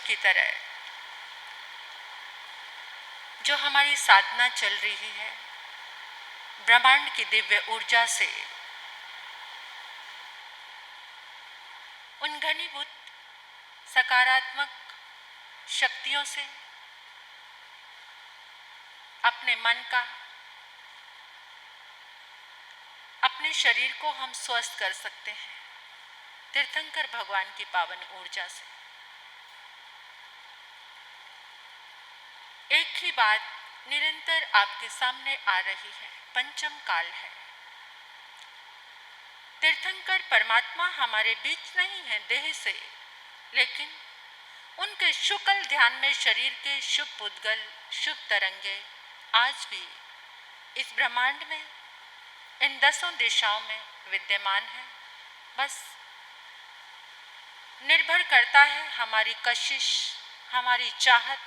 की तरह जो हमारी साधना चल रही है ब्रह्मांड की दिव्य ऊर्जा से, उन घनीभूत सकारात्मक शक्तियों से अपने मन का, अपने शरीर को हम स्वस्थ कर सकते हैं तीर्थंकर भगवान की पावन ऊर्जा से। एक ही बात निरंतर आपके सामने आ रही है, पंचम काल है। तीर्थंकर परमात्मा हमारे बीच नहीं है देह से, लेकिन उनके शुक्ल ध्यान में शरीर के शुभ उद्गल, शुभ तरंगे आज भी इस ब्रह्मांड में, इन 10 दिशाओं में विद्यमान है। बस निर्भर करता है हमारी कशिश, हमारी चाहत,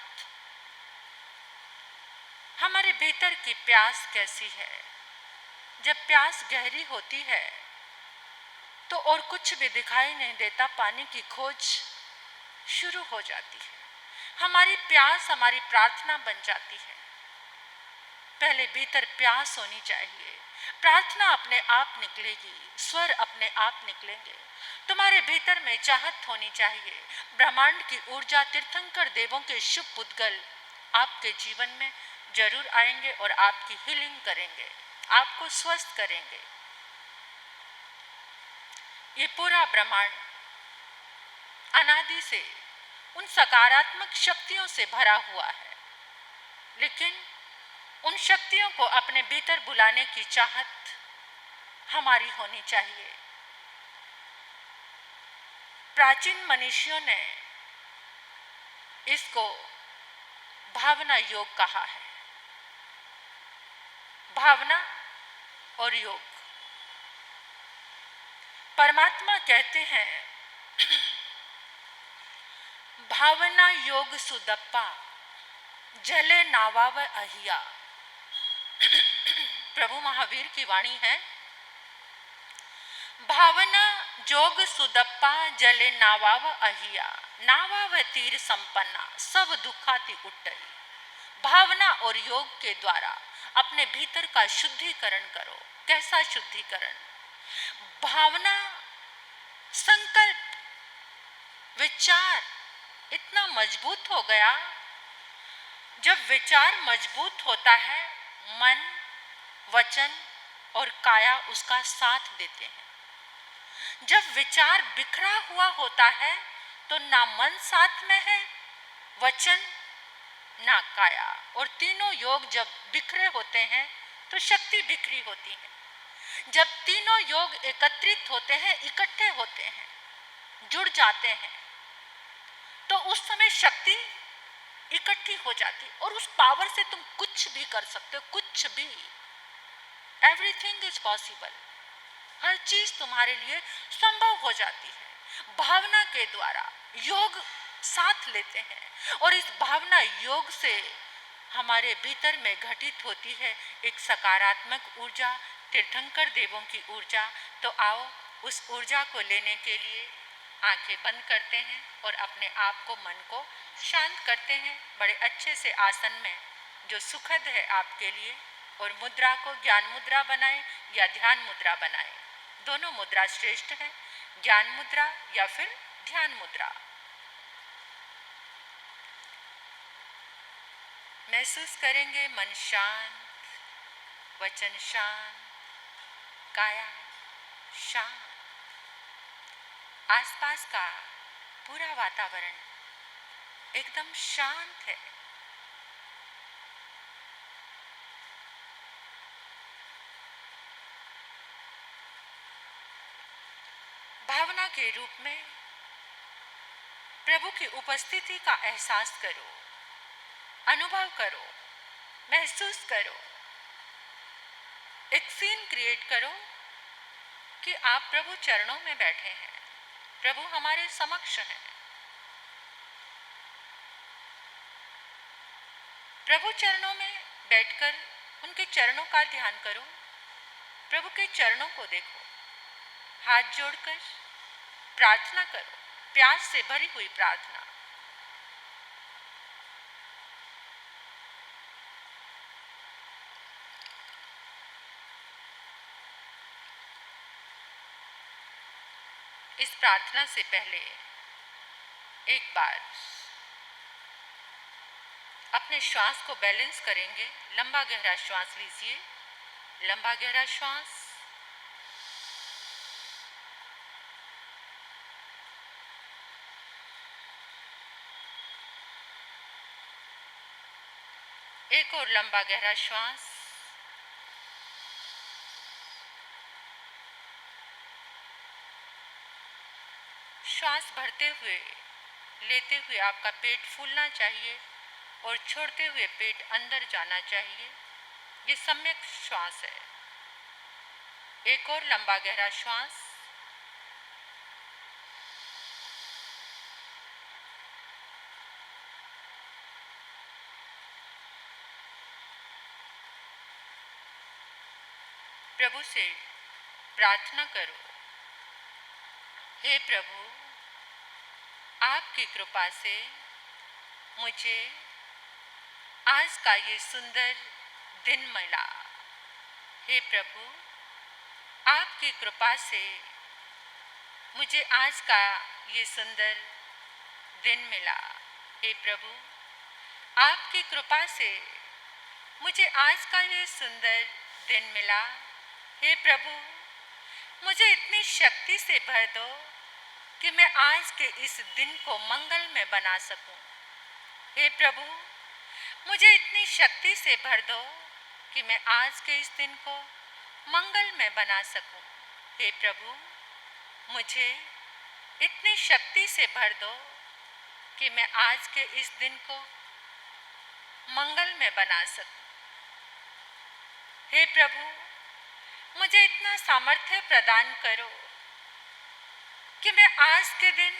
हमारे भीतर की प्यास कैसी है। जब प्यास गहरी होती है तो और कुछ भी दिखाई नहीं देता, पानी की खोज शुरू हो जाती है। हमारी प्यास हमारी प्रार्थना बन जाती है। पहले भीतर प्यास होनी चाहिए, प्रार्थना अपने आप निकलेगी, स्वर अपने आप निकलेंगे। तुम्हारे भीतर में चाहत होनी चाहिए। ब्रह्मांड की ऊर्जा, तीर्थंकर देवों के शुभ उद्गल आपके जीवन में जरूर आएंगे और आपकी हीलिंग करेंगे, आपको स्वस्थ करेंगे। ये पूरा ब्रह्मांड अनादि से उन सकारात्मक शक्तियों से भरा हुआ है, लेकिन उन शक्तियों को अपने भीतर बुलाने की चाहत हमारी होनी चाहिए। प्राचीन मनीषियों ने इसको भावना योग कहा है। भावना और योग। परमात्मा कहते हैं, भावना योग सुदप्पा जले नावाव अहिया। प्रभु महावीर की वाणी है, भावना जोग सुदप्पा जले नावाव अहिया, नावाव तीर संपन्ना सब दुखाति उट्टई। भावना और योग के द्वारा अपने भीतर का शुद्धिकरण करो। कैसा शुद्धिकरण? भावना, संकल्प, विचार इतना मजबूत हो गया। जब विचार मजबूत होता है, मन, वचन और काया उसका साथ देते हैं। जब विचार बिखरा हुआ होता है तो ना मन साथ में है, वचन ना काया, और तीनों योग जब बिखरे होते हैं तो शक्ति बिखरी होती है। जब तीनों योग एकत्रित होते हैं, इकट्ठे होते हैं, जुड़ जाते हैं, तो उस समय शक्ति इकट्ठी हो जाती और उस पावर से तुम कुछ भी कर सकते हो, कुछ भी। Everything is possible. हर चीज तुम्हारे लिए संभव हो जाती है। भावना के द्वारा योग साथ लेते हैं और इस भावना योग से हमारे भीतर में घटित होती है एक सकारात्मक ऊर्जा, तीर्थंकर देवों की ऊर्जा। तो आओ उस ऊर्जा को लेने के लिए आंखें बंद करते हैं और अपने आप को, मन को शांत करते हैं बड़े अच्छे से आसन में जो सुखद है आपके लिए। और मुद्रा को ज्ञान मुद्रा बनाएं या ध्यान मुद्रा बनाएं। दोनों मुद्रा श्रेष्ठ है, ज्ञान मुद्रा या फिर ध्यान मुद्रा। महसूस करेंगे मन शांत, वचन शांत, काया शांत। आसपास का पूरा वातावरण एकदम शांत है। भावना के रूप में प्रभु की उपस्थिति का एहसास करो, अनुभव करो, महसूस करो। एक सीन क्रिएट करो कि आप प्रभु चरणों में बैठे हैं, प्रभु हमारे समक्ष हैं। प्रभु चरणों में बैठकर उनके चरणों का ध्यान करो, प्रभु के चरणों को देखो, हाथ जोड़कर प्रार्थना करो, प्यास से भरी हुई प्रार्थना। इस प्रार्थना से पहले एक बार अपने श्वास को बैलेंस करेंगे। लंबा गहरा श्वास लीजिए, लंबा गहरा श्वास, एक और लंबा गहरा श्वास, श्वास भरते हुए लेते हुए आपका पेट फूलना चाहिए और छोड़ते हुए पेट अंदर जाना चाहिए। ये सम्यक श्वास है। एक और लंबा गहरा श्वास, प्रभु से प्रार्थना करो, हे प्रभु, आपकी कृपा से मुझे आज का ये सुंदर दिन मिला। हे प्रभु, आपकी कृपा से मुझे आज का ये सुंदर दिन मिला। हे प्रभु, आपकी कृपा से मुझे आज का ये सुंदर दिन मिला। हे प्रभु, मुझे इतनी शक्ति से भर दो कि मैं आज के इस दिन को मंगल में बना सकूं। हे प्रभु, मुझे इतनी शक्ति से भर दो कि मैं आज के इस दिन को मंगल में बना सकूं। हे प्रभु, मुझे इतनी शक्ति से भर दो कि मैं आज के इस दिन को मंगल में बना सकूं। हे प्रभु, मुझे इतना सामर्थ्य प्रदान करो कि मैं आज के दिन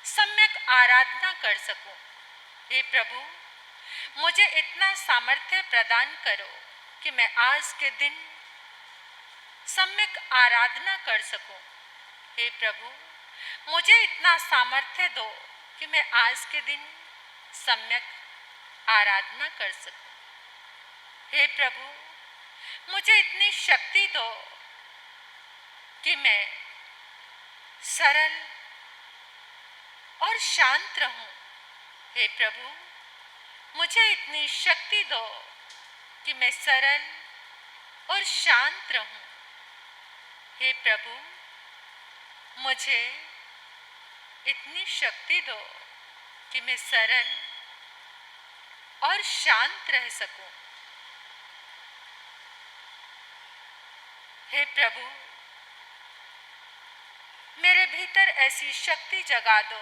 सम्यक आराधना कर सकूं। हे प्रभु, मुझे इतना सामर्थ्य प्रदान करो कि मैं आज के दिन सम्यक आराधना कर सकूं। हे प्रभु, मुझे इतना सामर्थ्य दो कि मैं आज के दिन सम्यक आराधना कर सकूं। हे प्रभु, मुझे इतनी शक्ति दो कि मैं सरल और शांत रहूं। हे प्रभु, मुझे इतनी शक्ति दो कि मैं सरल और शांत रहूं। हे प्रभु, मुझे इतनी शक्ति दो कि मैं सरल और शांत रह सकूं। हे प्रभु, मेरे भीतर ऐसी शक्ति जगा दो,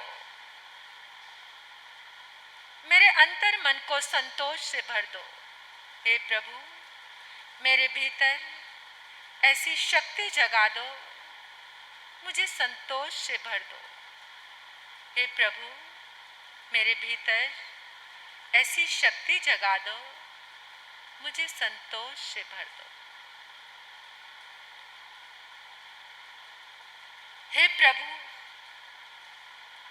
मेरे अंतर मन को संतोष से भर दो। हे प्रभु, मेरे भीतर ऐसी शक्ति जगा दो, मुझे संतोष से भर दो। हे प्रभु, मेरे भीतर ऐसी शक्ति जगा दो, मुझे संतोष से भर दो। हे प्रभु,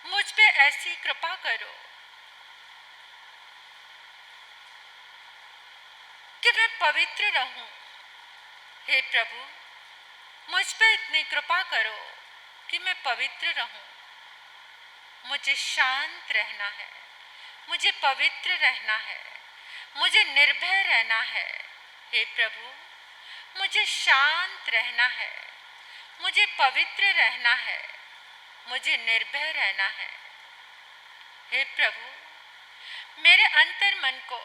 मुझ पे ऐसी कृपा करो कि मैं पवित्र रहूं। हे प्रभु, मुझ पे इतनी कृपा करो कि मैं पवित्र रहूं। मुझे शांत रहना है, मुझे पवित्र रहना है, मुझे निर्भय रहना है। हे प्रभु, मुझे शांत रहना है, मुझे पवित्र रहना है, मुझे निर्भय रहना है। हे प्रभु, मेरे अंतर मन को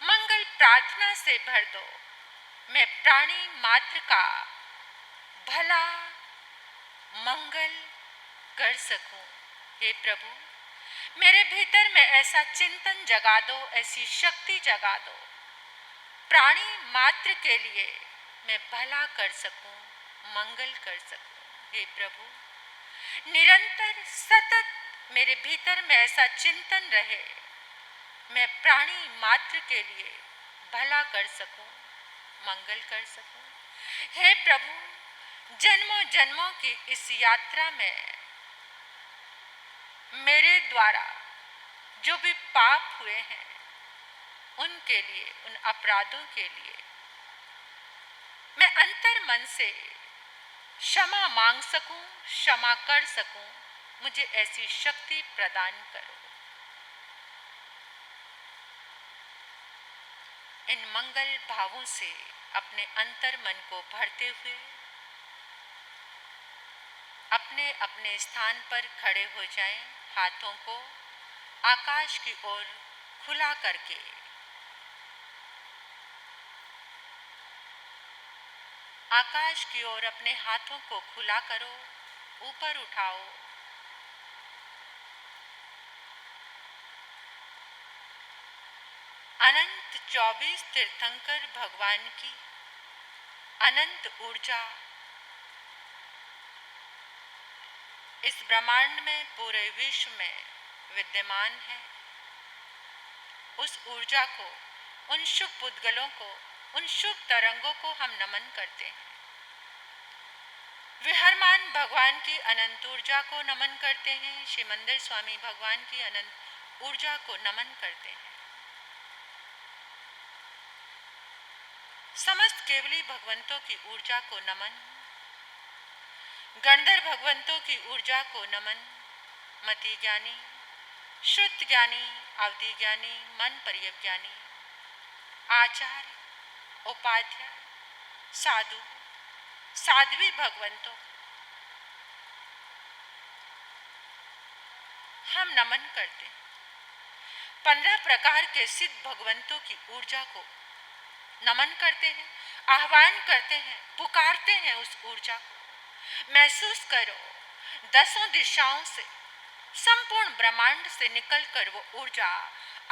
मंगल प्रार्थना से भर दो। मैं प्राणी मात्र का भला मंगल कर सकूं। हे प्रभु, मेरे भीतर में ऐसा चिंतन जगा दो, ऐसी शक्ति जगा दो, प्राणी मात्र के लिए मैं भला कर सकूं, मंगल कर सकूं। हे प्रभु, निरंतर सतत मेरे भीतर में ऐसा चिंतन रहे, मैं प्राणी मात्र के लिए भला कर सकूं, मंगल कर सकूं। हे प्रभु, जन्मों जन्मों की इस यात्रा में मेरे द्वारा जो भी पाप हुए हैं, उनके लिए, उन अपराधों के लिए मैं अंतर मन से क्षमा मांग सकूं, क्षमा कर सकूं, मुझे ऐसी शक्ति प्रदान करो। इन मंगल भावों से अपने अंतर मन को भरते हुए अपने अपने स्थान पर खड़े हो जाएं, हाथों को आकाश की ओर खुला करके। आकाश की ओर अपने हाथों को खुला करो, ऊपर उठाओ। अनंत 24 तीर्थंकर भगवान की अनंत ऊर्जा इस ब्रह्मांड में, पूरे विश्व में विद्यमान है। उस ऊर्जा को, उन शुभ पुद्गलों को, उन शुभ तरंगों को हम नमन करते हैं। विहरमान भगवान की अनंत ऊर्जा को नमन करते हैं। श्री मंदिर स्वामी भगवान की अनंत ऊर्जा को नमन करते हैं। समस्त केवली भगवंतों की ऊर्जा को नमन। गणधर भगवंतों की ऊर्जा को नमन। मति ज्ञानी, श्रुत ज्ञानी, अवधि ज्ञानी, मन परिज्ञानी, आचार्य, उपाध्याय, साधु, साध्वी भगवंतों हम नमन करते हैं। 15 प्रकार के सिद्ध भगवंतों की ऊर्जा को नमन करते हैं, आह्वान करते हैं, पुकारते हैं उस ऊर्जा को। महसूस करो, 10 दिशाओं से, संपूर्ण ब्रह्मांड से निकलकर वो ऊर्जा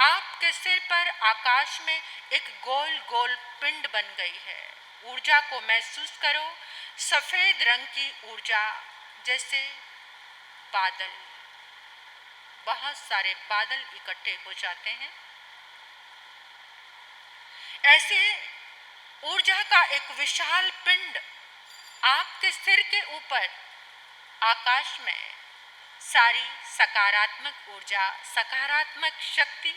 आपके सिर पर आकाश में एक गोल गोल पिंड बन गई है। ऊर्जा को महसूस करो, सफेद रंग की ऊर्जा, जैसे बादल, बहुत सारे बादल इकट्ठे हो जाते हैं। ऐसे ऊर्जा का एक विशाल पिंड आपके सिर के ऊपर आकाश में, सारी सकारात्मक ऊर्जा, सकारात्मक शक्ति,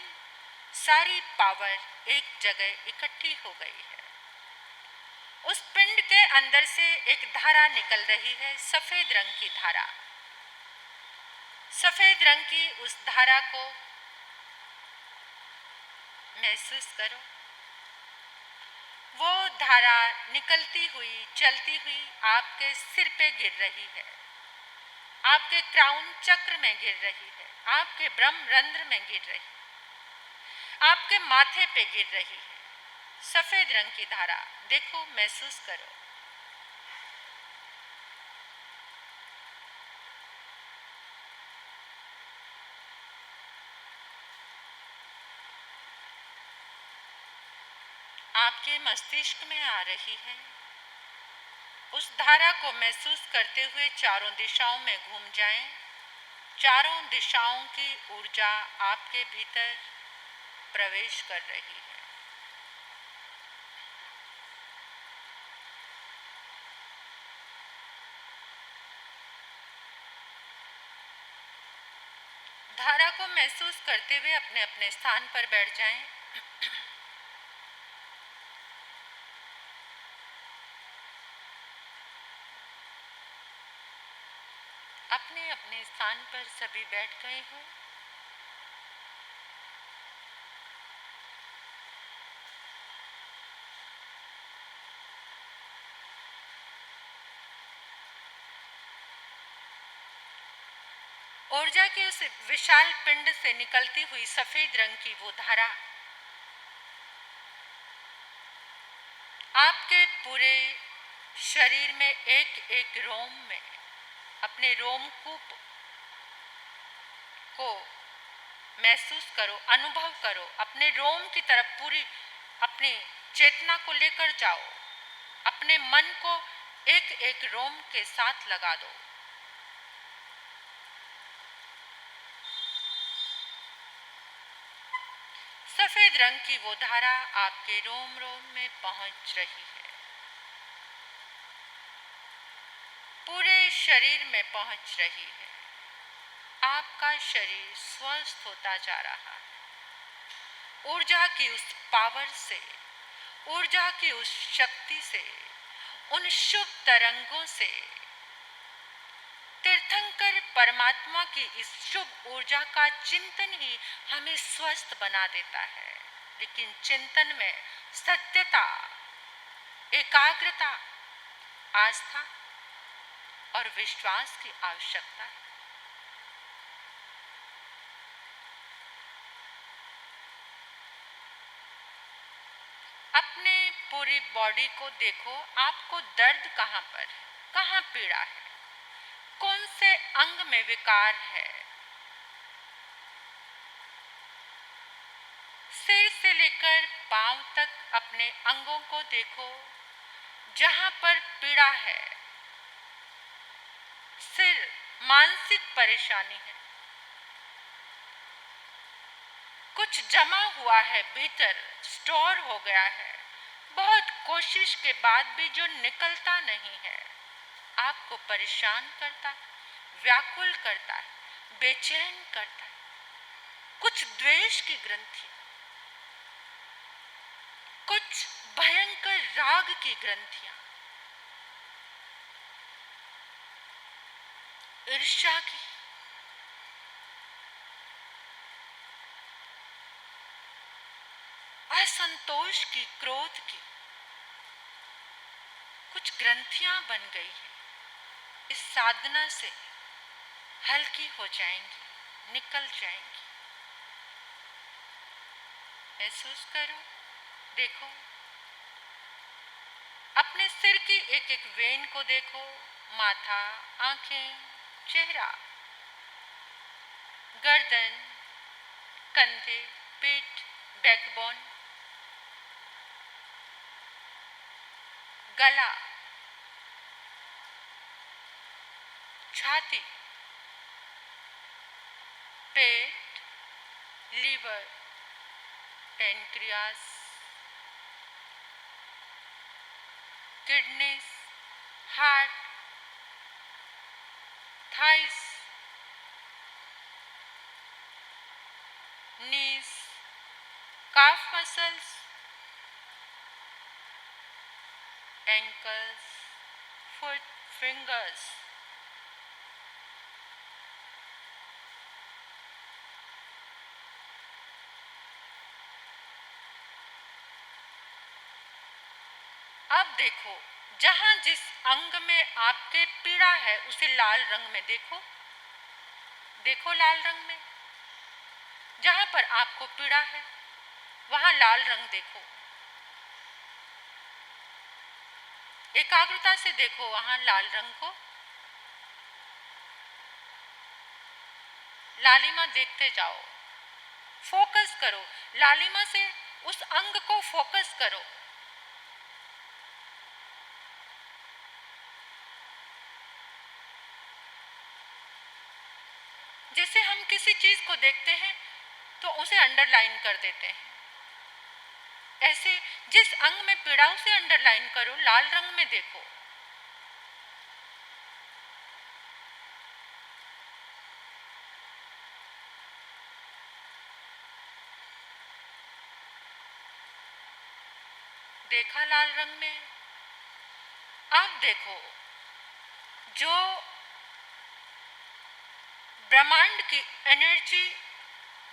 सारी पावर एक जगह इकट्ठी हो गई है। उस पिंड के अंदर से एक धारा निकल रही है, सफेद रंग की धारा। सफेद रंग की उस धारा को महसूस करो। वो धारा निकलती हुई, चलती हुई आपके सिर पे गिर रही है, आपके क्राउन चक्र में गिर रही है, आपके ब्रह्म रंध्र में गिर रही है, आपके माथे पे गिर रही है। सफेद रंग की धारा देखो, महसूस करो। आपके मस्तिष्क में आ रही है। उस धारा को महसूस करते हुए चारों दिशाओं में घूम जाएं। चारों दिशाओं की ऊर्जा आपके भीतर प्रवेश कर रही है। धारा को महसूस करते हुए अपने अपने स्थान पर बैठ जाएं। अपने अपने स्थान पर सभी बैठ गए हो। ऊर्जा के उस विशाल पिंड से निकलती हुई सफेद रंग की वो धारा आपके पूरे शरीर में, एक एक रोम में, अपने रोमकूप को महसूस करो, अनुभव करो। अपने रोम की तरफ पूरी अपनी चेतना को लेकर जाओ। अपने मन को एक एक रोम के साथ लगा दो। सफेद रंग की वो धारा आपके रोम रोम में पहुंच रही है, पूरे शरीर में पहुंच रही है। आपका शरीर स्वस्थ होता जा रहा है। ऊर्जा की उस पावर से, ऊर्जा की उस शक्ति से, उन शुभ तरंगों से तीर्थंकर परमात्मा की इस शुभ ऊर्जा का चिंतन ही हमें स्वस्थ बना देता है। लेकिन चिंतन में सत्यता, एकाग्रता, आस्था और विश्वास की आवश्यकता है। अपने पूरी बॉडी को देखो, आपको दर्द कहाँ पर है, कहाँ पीड़ा है, कौन से अंग में विकार है। सिर से लेकर पांव तक अपने अंगों को देखो, जहां पर पीड़ा है। सिर मानसिक परेशानी है, कुछ जमा हुआ है भीतर, स्टोर हो गया है, बहुत कोशिश के बाद भी जो निकलता नहीं है, आपको परेशान करता है, व्याकुल करता है, बेचैन करता है। कुछ द्वेष की ग्रंथि, कुछ भयंकर राग की ग्रंथियां, ईर्ष्या की, असंतोष की, क्रोध की कुछ ग्रंथियां बन गई है। इस साधना से हल्की हो जाएंगी, निकल जाएंगी। महसूस करो, देखो, अपने सिर की एक एक वेन को देखो, माथा, आंखें, चेहरा, गर्दन, कंधे, पीठ, बैकबोन, गला, छाती, पेट, liver, pancreas, kidneys, heart, thighs, knees, calf muscles, ankles, foot, fingers, अब देखो, जहां जिस अंग में आपके पीड़ा है उसे लाल रंग में देखो, देखो लाल रंग में। जहां पर आपको पीड़ा है वहां लाल रंग देखो, एकाग्रता से देखो वहां लाल रंग को। लालिमा देखते जाओ, फोकस करो, लालिमा से उस अंग को फोकस करो। जैसे हम किसी चीज को देखते हैं तो उसे अंडरलाइन कर देते हैं, ऐसे जिस अंग में पीड़ा उसे अंडरलाइन करो, लाल रंग में देखो। देखा लाल रंग में। अब देखो, जो ब्रह्मांड की एनर्जी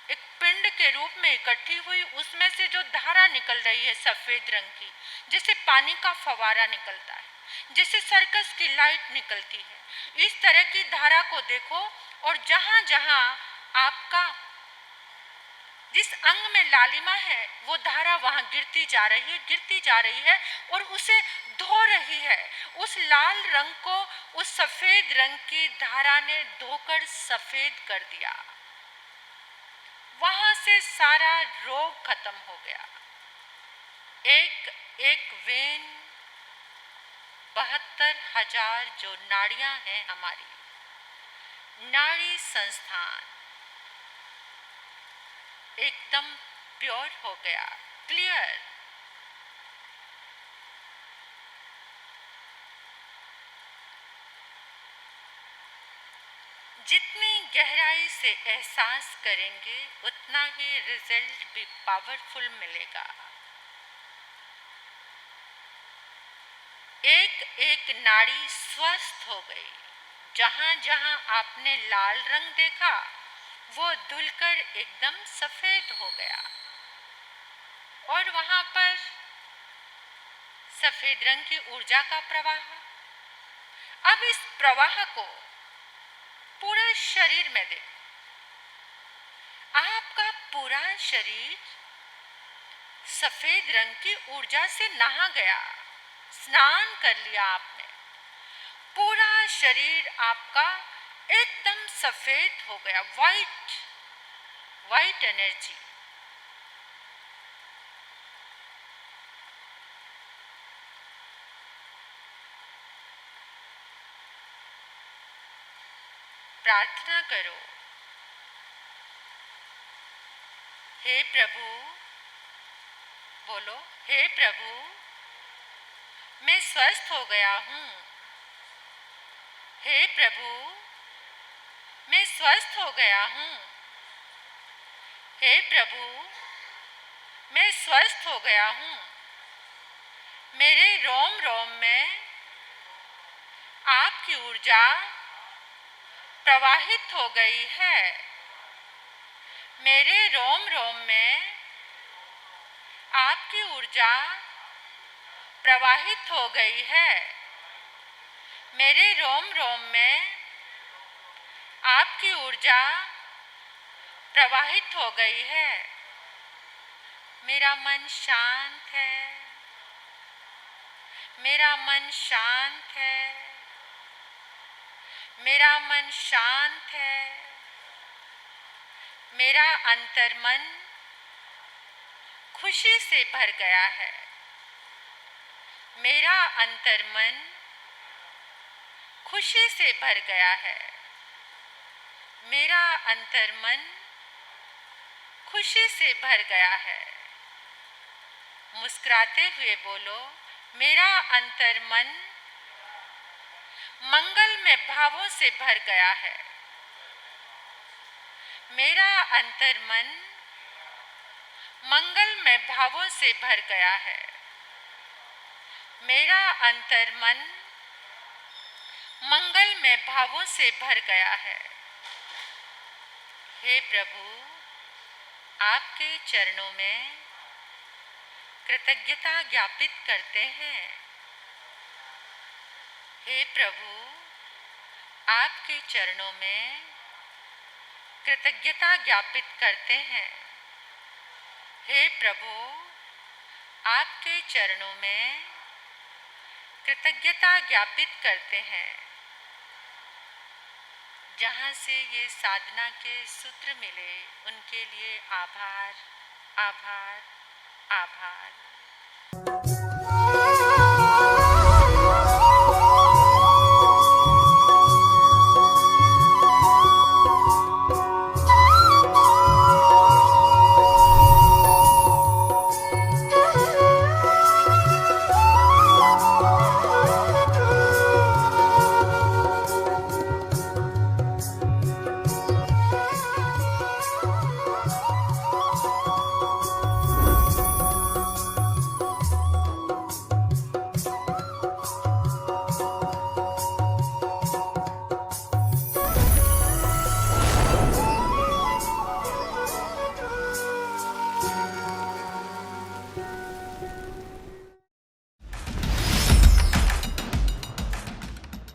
एक पिंड के रूप में इकट्ठी हुई, उसमें से जो धारा निकल रही है सफेद रंग की, जैसे पानी का फवारा निकलता है, जैसे सर्कस की लाइट निकलती है, इस तरह की धारा को देखो। और जहां जहां आपका जिस अंग में लालिमा है वो धारा वहां गिरती जा रही है, गिरती जा रही है और उसे धो रही है। उस लाल रंग को उस सफेद रंग की धारा ने धोकर सफेद कर दिया। वहां से सारा रोग खत्म हो गया। एक एक वेन, 72,000 जो नाड़ियां हैं हमारी, नाड़ी संस्थान एकदम प्योर हो गया, क्लियर। जितनी गहराई से एहसास करेंगे उतना ही रिजल्ट भी पावरफुल मिलेगा। एक एक नाड़ी स्वस्थ हो गई। जहां जहां आपने लाल रंग देखा वो धुलकर एकदम सफेद हो गया और वहां पर सफेद रंग की ऊर्जा का प्रवाह। अब इस प्रवाह को पूरे शरीर में देखो। आपका पूरा शरीर सफेद रंग की ऊर्जा से नहा गया, स्नान कर लिया आपने। पूरा शरीर आपका एकदम सफेद हो गया, वाइट वाइट एनर्जी। प्रार्थना करो, हे प्रभु, बोलो, हे प्रभु, मैं स्वस्थ हो गया हूँ। हे प्रभु, मैं स्वस्थ हो गया हूँ। हे प्रभु, मैं स्वस्थ हो गया हूँ। मेरे रोम रोम में आपकी ऊर्जा प्रवाहित हो गई है। मेरे रोम रोम में आपकी ऊर्जा प्रवाहित हो गई है। मेरे रोम रोम में आपकी ऊर्जा प्रवाहित हो गई है। मेरा मन शांत है। मेरा मन शांत है। मेरा मन शांत है। मेरा अंतर्मन खुशी से भर गया है। मेरा अंतर्मन खुशी से भर गया है। मेरा अंतर्मन खुशी से भर गया है। मुस्कुराते हुए बोलो, मेरा अंतर्मन मंगलमय भावों से भर गया है। मेरा अंतर्मन मंगलमय भावों से भर गया है। मेरा अंतर्मन मंगलमय भावों से भर गया है। हे प्रभु, आपके चरणों में कृतज्ञता ज्ञापित करते हैं। हे प्रभु, आपके चरणों में कृतज्ञता ज्ञापित करते हैं। हे प्रभु, आपके चरणों में कृतज्ञता ज्ञापित करते हैं। जहाँ से ये साधना के सूत्र मिले उनके लिए आभार, आभार, आभार।